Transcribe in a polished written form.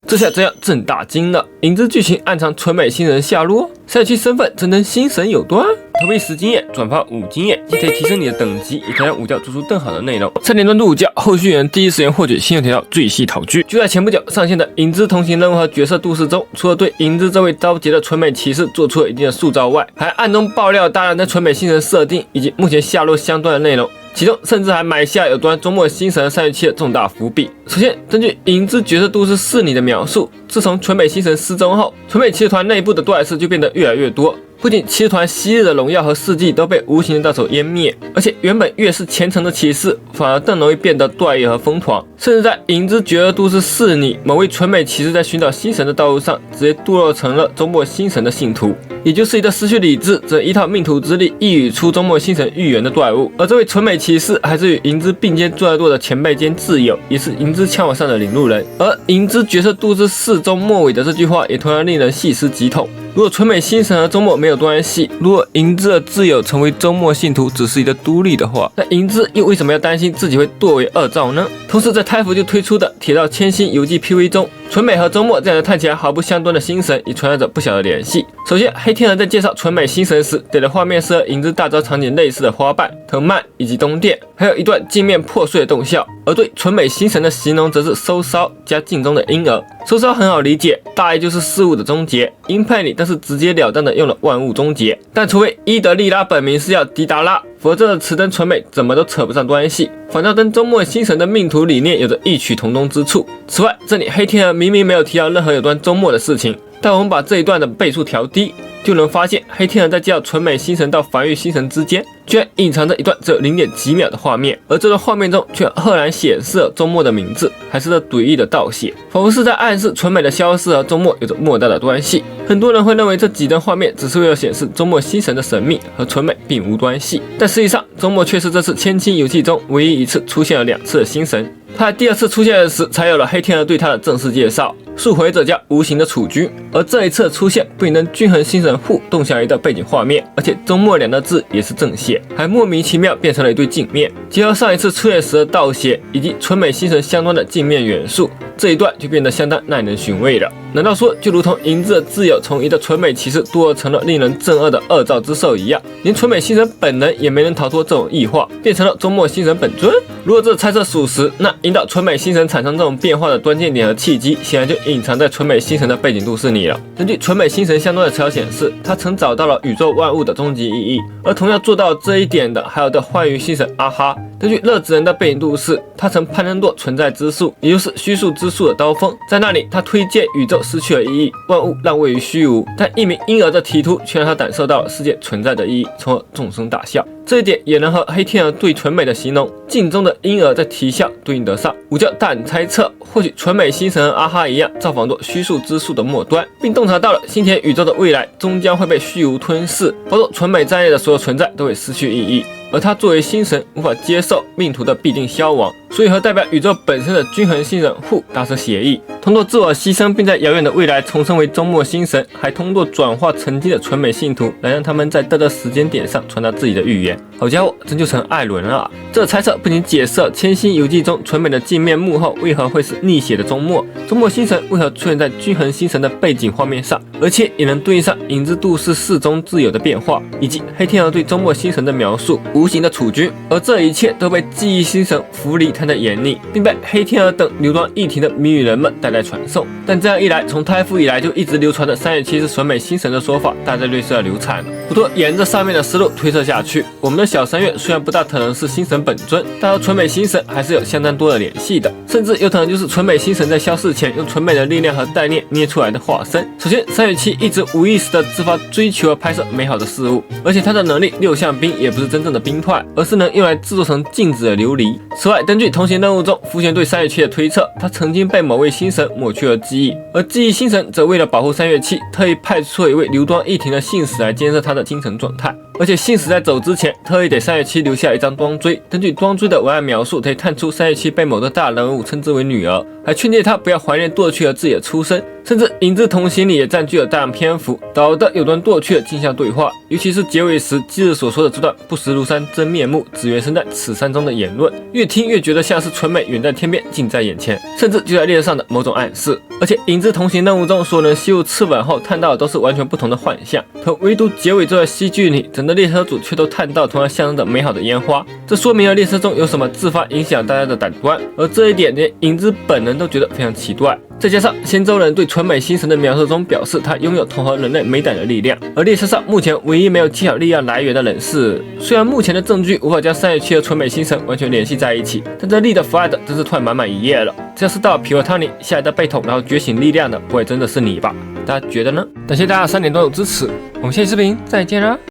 这下真要震大惊了！影之剧情暗藏纯美新人下落，3期身份真跟新神有关。投币10经验，转发5经验，既可以提升你的等级，也可以让武教做出更好的内容。3点专注武教，后续人第一时间获取新的铁道最细考据。就在前不久上线的影之同行任务和角色都市中，除了对影之这位高级的纯美骑士做出了一定的塑造外，还暗中爆料大量的纯美新人设定以及目前下落相关的内容。其中甚至还埋下有关周末新神3月7的重大伏笔。首先，根据影之角色都市4里的描述，自从纯美新神失踪后，纯美骑士团内部的对事就变得越来越多。不仅骑士团昔日的荣耀和事迹都被无情的大手湮灭，而且原本越是虔诚的骑士，反而更容易变得怪异和疯狂。甚至在影之角色都市4里，某位纯美骑士在寻找新神的道路上，直接堕落成了周末新神的信徒，也就是一个失去理智，只依靠命途之力一语出周末新神预言的怪物。而这位纯美骑士还是与影之并肩作恶的前辈兼挚友，也是影之枪网上的领路人。而影之角色都市4中末尾的这句话，也同样令人细思极恐。如果纯美新神和周末没有关系，如果影之的挚友成为周末信徒只是一个都立的话，那影之又为什么要担心自己会堕为恶兆呢？同时在太服就推出的铁道千星游记 PV 中，纯美和周末这样的看起来毫不相关的新神也存在着不小的联系。首先，黑天鹅在介绍纯美新神时给的画面是和影之大招场景类似的花瓣、藤蔓以及宫殿，还有一段镜面破碎的动效。而对纯美新神的形容则是收骚加镜中的婴儿。收骚很好理解，大意就是事物的终结。鹰派里但是直截了当的用了万物终结，但除非伊德利拉本名是叫迪达拉，否则的词跟纯美怎么都扯不上关系，反倒跟周末新神的命途理念有着异曲同工之处。此外，这里黑天鹅明明没有提到任何有关周末的事情，但我们把这一段的倍数调低，就能发现黑天鹅在介绍纯美新神到繁育新神之间，居然隐藏着一段只有0点几秒的画面，而这段画面中却赫然显示了周末的名字，还是这诡异的倒写，仿佛是在暗示纯美的消失和周末有着莫大的关系。很多人会认为这几段画面只是为了显示周末新神的神秘，和纯美并无关系，但实际上周末却是这次千星游记中唯一一次出现了2次的新神。他在第2次出现时，才有了黑天鹅对他的正式介绍，赎回者加无形的储君。而这一次的出现，不仅能均衡新神互动向一段背景画面，而且周末2个字也是正写，还莫名其妙变成了一对镜面。结合上一次出现时的倒写，以及纯美新神相关的镜面元素，这一段就变得相当耐人寻味了。难道说，就如同影之的挚友从一个纯美骑士堕落成了令人憎恶的恶兆之兽一样，连纯美新神本人也没能逃脱这种异化，变成了周末新神本尊？如果这猜测属实，那引导纯美新神产生这种变化的关键点和契机，显然就隐藏在纯美新神的背景都市里了。根据纯美新神相关的资料显示，他曾找到了宇宙万物的终极意义，而同样做到这一点的还有的幻鱼新神阿哈。根据乐之人的背景都市，他曾攀登过存在之树，也就是虚数之树的刀锋，在那里他推荐宇宙失去了意义，万物让位于虚无，但一名婴儿的提图却让他感受到了世界存在的意义，从而众生大笑。这一点也能和黑天鹅对纯美的形容镜中的婴儿在啼笑对应得上。武教大胆猜测，或许纯美新神和阿哈一样造访过虚数之树的末端，并洞察到了新田宇宙的未来终将会被虚无吞噬，包括纯美在内的所有存在都会失去意义，而他作为新神无法接受命途的必定消亡，所以和代表宇宙本身的均衡新神互达成协议，通过自我牺牲并在遥远的未来重生为周末新神，还通过转化曾经的纯美信徒来让他们在这个时间点上传达自己的预言。好家伙，真就成艾伦了啊！这猜测不仅解释了千星游记中纯美的镜面幕后为何会是逆写的周末新神为何出现在均衡新神的背景画面上，而且也能对应上影之都市4中自有的变化，以及黑天鹅对周末新神的描述无形的储君。而这一切都被记忆新神弗里看在眼里，并被黑天鹅等流光溢庭的谜语人们带来传送。但这样一来，从太夫以来就一直流传的3月7是纯美新神的说法，大概率是要流产了。不过沿着上面的思路推测下去，我们的小3月虽然不大可能是新神本尊，但和纯美新神还是有相当多的联系的，甚至有可能就是纯美新神在消逝前用纯美的力量和概念捏出来的化身。首先，3月7一直无意识的自发追求和拍摄美好的事物，而且他的能力6象冰也不是真正的冰块，而是能用来制作成静止的琉璃。此外，根据同行任务中福贤对3月7的推测，他曾经被某位新神抹去了记忆，而记忆新神则为了保护3月7，特意派出了一位流光溢庭的信使来监测他的精神状态。而且信使在走之前特意给三月七留下一张光锥，根据光锥的文案描述，可以探出三月七被某个大人物称之为女儿，还劝诫他不要怀念过去的自己的出身。甚至《影之同行》里也占据了大量篇幅，导的有段过去的镜像对话，尤其是结尾时基日所说的这段不识庐山真面目，只缘身在此山中的言论，越听越觉得像是纯美远在天边近在眼前，甚至就在列车上的某种暗示。而且《影之同行》任务中所有人吸入赤吻后看到的都是完全不同的幻象，可唯独结尾这段戏剧里，整个列车组却都看到同样象征着美好的烟花，这说明了列车中有什么自发影响大家的感官，而这一点连影之本人都觉得非常奇怪。再加上仙舟人对纯美心神的描述中表示他拥有统合人类美感的力量，而列车上目前唯一没有记好力量来源的人是，虽然目前的证据无法将三月七和纯美心神完全联系在一起，但这力的 Flight 真是突然满满一页了。这要是到了皮尔汤尼下一代被捅然后觉醒力量的，不会真的是你吧？大家觉得呢？感谢大家3点多的支持，我们下期视频再见啦！